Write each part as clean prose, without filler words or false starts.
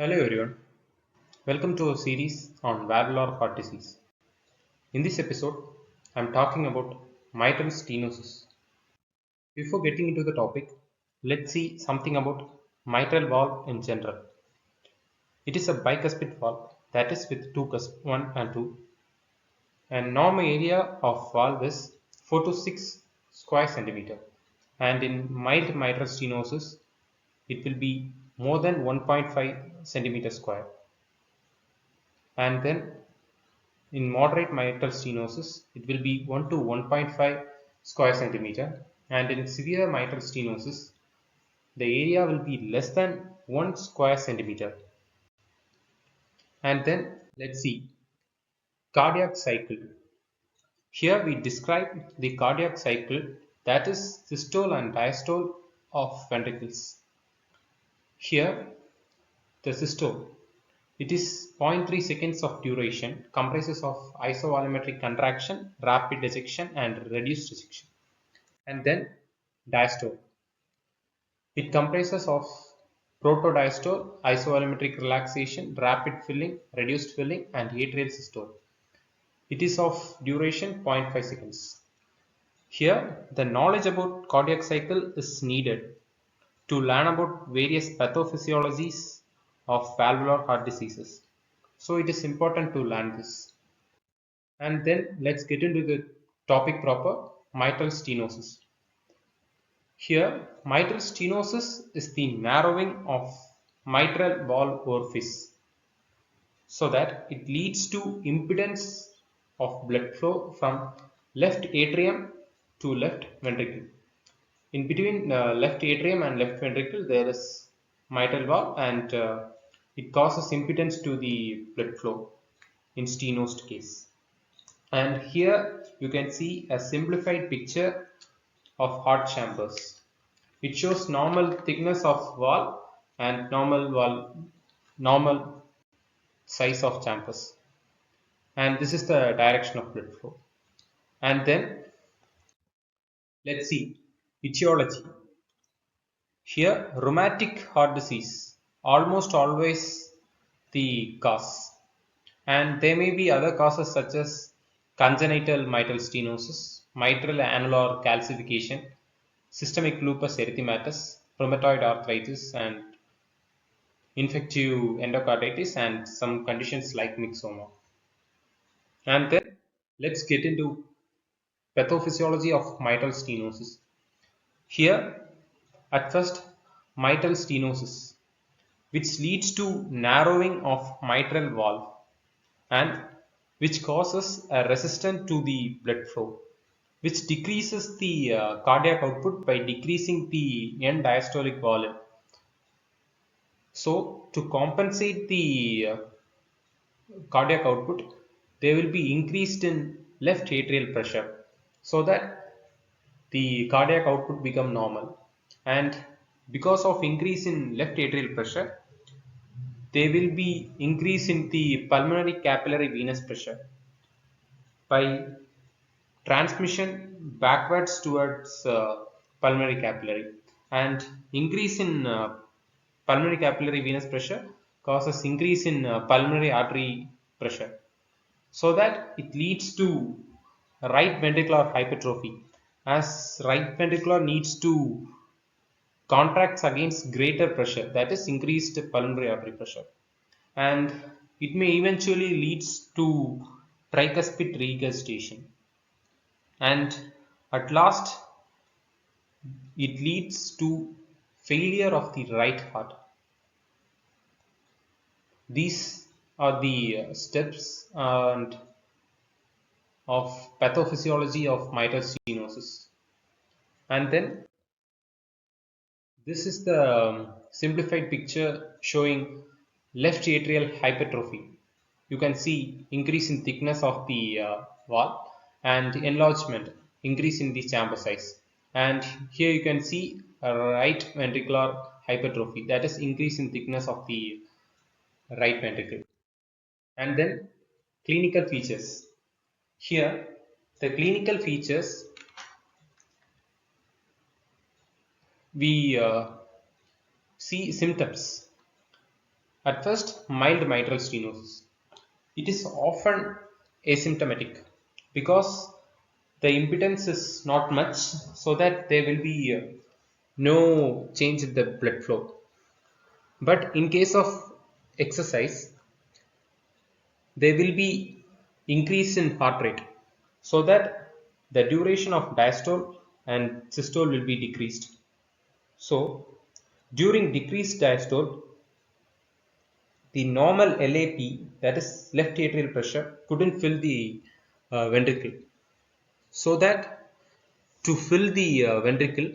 Hello everyone, welcome to a series on valvular heart disease. In this episode, I am talking about mitral stenosis. Before getting into the topic, let's see something about mitral valve in general. It is a bicuspid valve, that is with two cusps 1 and 2, and normal area of valve is 4 to 6 square centimeter, and in mild mitral stenosis it will be more than 1.5 centimeter square, and then in moderate mitral stenosis, it will be 1 to 1.5 square centimeter, and in severe mitral stenosis, the area will be less than 1 square centimeter. And then let's see cardiac cycle. Here we describe the cardiac cycle, that is systole and diastole of ventricles. Here the systole, it is zero point 0.3 seconds of duration, comprises of isovolumetric contraction, rapid ejection and reduced ejection. And then diastole. It comprises of protodiastole, isovolumetric relaxation, rapid filling, reduced filling and atrial systole. It is of duration 0.5 seconds. Here the knowledge about cardiac cycle is needed to learn about various pathophysiologies of valvular heart diseases. So it is important to learn this. And then let's get into the topic proper, mitral stenosis. Here, mitral stenosis is the narrowing of mitral valve orifice so that it leads to impedance of blood flow from left atrium to left ventricle. In between left atrium and left ventricle, there is mitral valve, and it causes impedance to the blood flow in stenosed case. And here you can see a simplified picture of heart chambers. It shows normal thickness of valve and normal size of chambers. And this is the direction of blood flow. And then let's see etiology. Here, rheumatic heart disease, almost always the cause. And there may be other causes such as congenital mitral stenosis, mitral annular calcification, systemic lupus erythematosus, rheumatoid arthritis, and infective endocarditis, and some conditions like myxoma. And then let's get into pathophysiology of mitral stenosis. Here, at first, mitral stenosis, which leads to narrowing of mitral valve and which causes a resistance to the blood flow, which decreases the cardiac output by decreasing the end diastolic volume. So, to compensate the cardiac output, they will be increased in left atrial pressure so that the cardiac output become normal. And because of increase in left atrial pressure, there will be increase in the pulmonary capillary venous pressure by transmission backwards towards pulmonary capillary, and increase in pulmonary capillary venous pressure causes increase in pulmonary artery pressure, so that it leads to right ventricular hypertrophy, as right ventricular needs to contracts against greater pressure, that is increased pulmonary artery pressure, and it may eventually leads to tricuspid regurgitation, and at last it leads to failure of the right heart. These are the steps and of pathophysiology of mitral stenosis. And then this is the simplified picture showing left atrial hypertrophy. You can see increase in thickness of the wall and enlargement, increase in the chamber size. And here you can see a right ventricular hypertrophy, that is increase in thickness of the right ventricle. And then clinical features. Here the clinical features, we see symptoms, At first, mild mitral stenosis. It is often asymptomatic because the impedance is not much, so that there will be no change in the blood flow. But in case of exercise, there will be increase in heart rate, so that the duration of diastole and systole will be decreased. So during decreased diastole, the normal LAP, that is left atrial pressure, couldn't fill the ventricle. So that to fill the ventricle,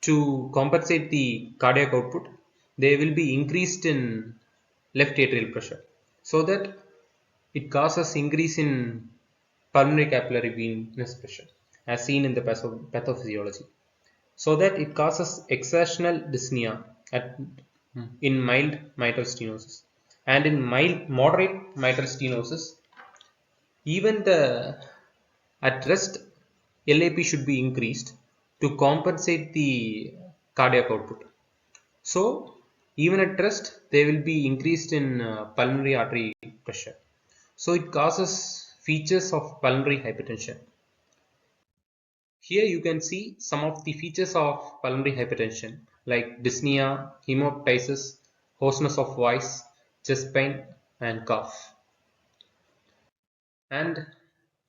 to compensate the cardiac output, they will be increased in left atrial pressure, so that it causes increase in pulmonary capillary venous pressure as seen in the pathophysiology, so that it causes exertional dyspnea in mild mitral stenosis. And in mild moderate mitral stenosis, even the at rest LAP should be increased to compensate the cardiac output. So even at rest they will be increased in pulmonary artery pressure. So it causes features of pulmonary hypertension. Here you can see some of the features of pulmonary hypertension like dyspnea, hemoptysis, hoarseness of voice, chest pain and cough. And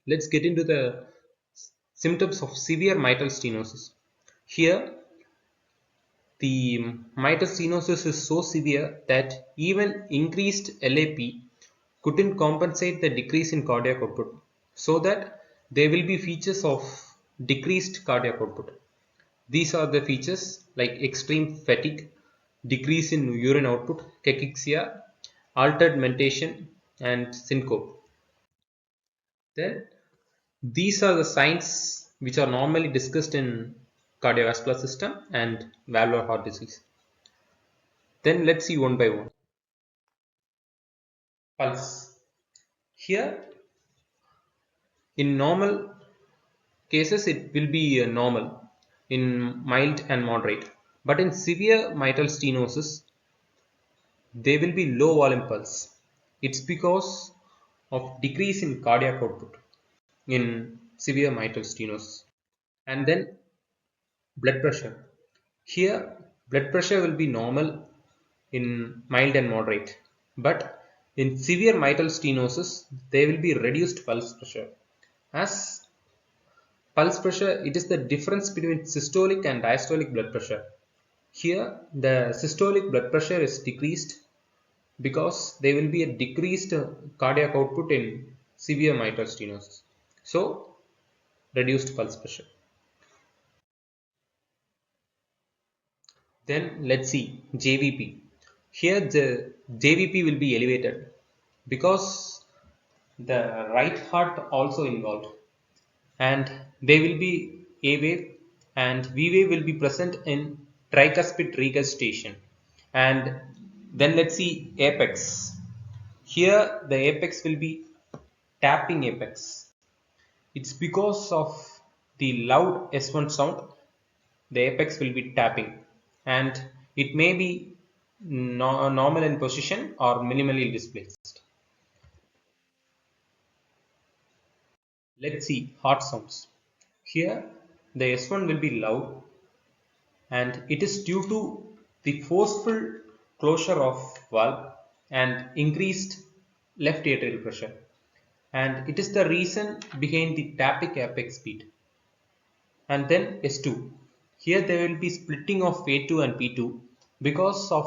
let's get into the symptoms of severe mitral stenosis. Here the mitral stenosis is so severe that even increased LAP couldn't compensate the decrease in cardiac output, so that there will be features of decreased cardiac output. These are the features like extreme fatigue, decrease in urine output, cachexia, altered mentation and syncope. Then these are the signs which are normally discussed in cardiovascular system and valvular heart disease. Then let's see one by one. Pulse. Here in normal cases it will be normal in mild and moderate, but in severe mitral stenosis they will be low volume pulse. It's because of decrease in cardiac output in severe mitral stenosis. And then blood pressure. Here blood pressure will be normal in mild and moderate, but in severe mitral stenosis there will be reduced pulse pressure. As pulse pressure, it is the difference between systolic and diastolic blood pressure. Here the systolic blood pressure is decreased because there will be a decreased cardiac output in severe mitral stenosis. So reduced pulse pressure. Then let's see JVP. Here the JVP will be elevated because the right heart also involved, and there will be A wave and V wave will be present in tricuspid regurgitation. And then let's see apex. Here the apex will be tapping apex. It's because of the loud S1 sound, the apex will be tapping, and it may be normal in position or minimally displaced. Let's see heart sounds. Here the S1 will be loud, and it is due to the forceful closure of valve and increased left atrial pressure, and it is the reason behind the tapping apex beat. And then S2. Here there will be splitting of A2 and P2 because of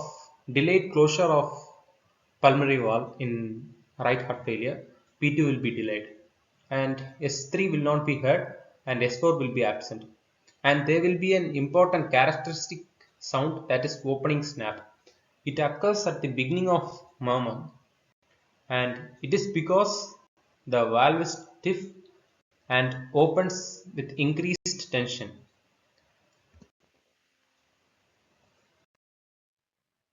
delayed closure of pulmonary valve in right heart failure. P2 will be delayed, and S3 will not be heard and S4 will be absent. And there will be an important characteristic sound, that is opening snap. It occurs at the beginning of murmur, and it is because the valve is stiff and opens with increased tension.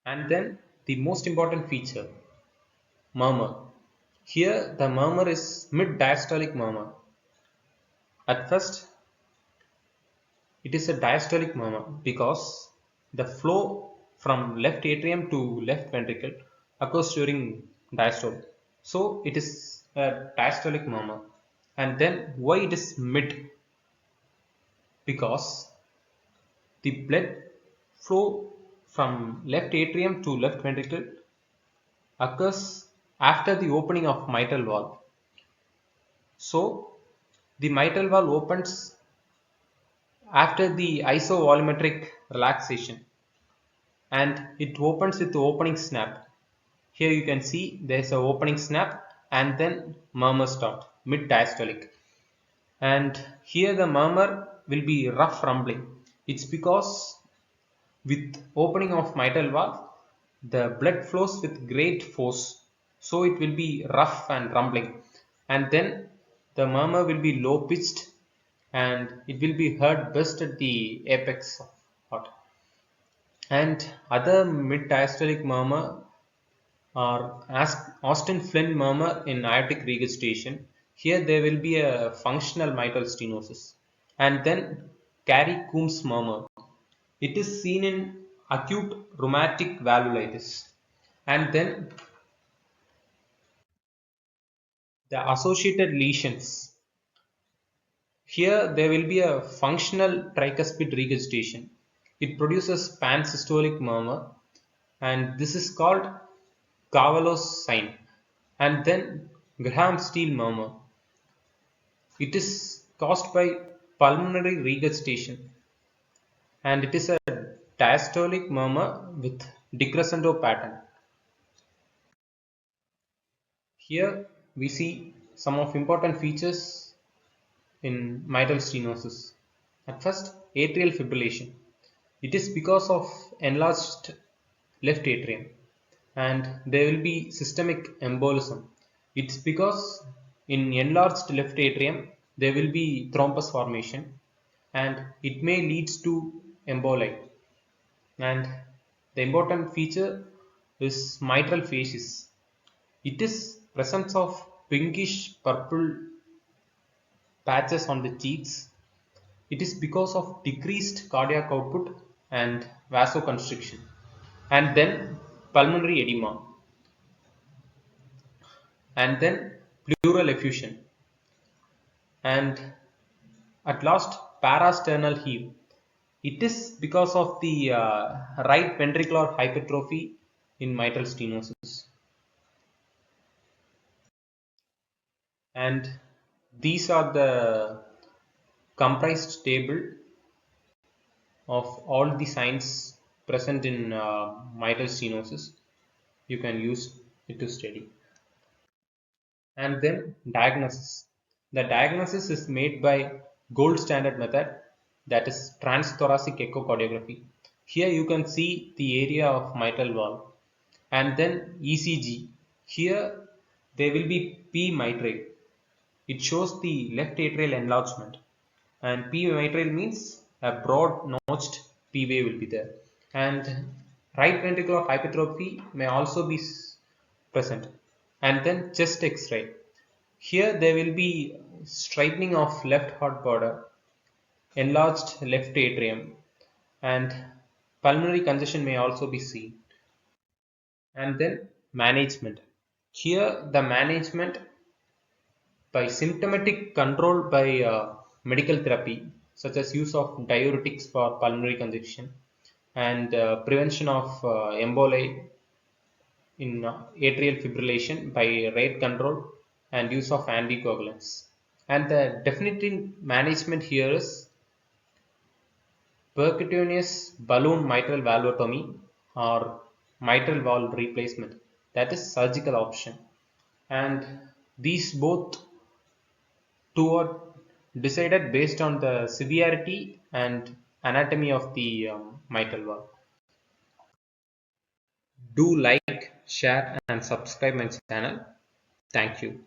And then the most important feature, murmur. Here the murmur is mid-diastolic murmur. At first it is a diastolic murmur because the flow from left atrium to left ventricle occurs during diastole. So it is a diastolic murmur. And then why it is mid? Because the blood flow from left atrium to left ventricle occurs after the opening of mitral valve. So the mitral valve opens after the isovolumetric relaxation and it opens with the opening snap. Here you can see there is a opening snap and then murmur start mid diastolic. And here the murmur will be rough rumbling. It's because with opening of mitral valve, the blood flows with great force, so it will be rough and rumbling, and then the murmur will be low pitched, and it will be heard best at the apex of heart. And other mid diastolic murmur are Austin Flynn murmur in aortic regurgitation. Here there will be a functional mitral stenosis, and then Carey Coombs murmur. It is seen in acute rheumatic valvulitis. And then the associated lesions. Here there will be a functional tricuspid regurgitation. It produces pansystolic murmur and this is called Cavallo's sign. And then Graham-Steele murmur. It is caused by pulmonary regurgitation and it is a diastolic murmur with decrescendo pattern. Here we see some of important features in mitral stenosis. At first, atrial fibrillation. It is because of enlarged left atrium and there will be systemic embolism. It's because in enlarged left atrium there will be thrombus formation and it may lead to emboli. And the important feature is mitral phasis. It is presence of pinkish purple patches on the cheeks. It is because of decreased cardiac output and vasoconstriction. And then pulmonary edema. And then pleural effusion. And at last parasternal heave. It is because of the right ventricular hypertrophy in mitral stenosis. And these are the comprised table of all the signs present in mitral stenosis. You can use it to study. And then diagnosis. The diagnosis is made by gold standard method, that is transthoracic echocardiography. Here you can see the area of mitral valve and then ECG. Here there will be P mitral. It shows the left atrial enlargement and P mitral means a broad notched P wave will be there and right ventricular hypertrophy may also be present and then chest x-ray. Here there will be straightening of left heart border, enlarged left atrium and pulmonary congestion may also be seen. And then management. Here the management by symptomatic control by medical therapy such as use of diuretics for pulmonary congestion and prevention of emboli in atrial fibrillation by rate control and use of anticoagulants. And the definitive management here is percutaneous balloon mitral valvotomy or mitral valve replacement, that is surgical option. And these both two are decided based on the severity and anatomy of the mitral valve. Do like, share and subscribe my channel. Thank you.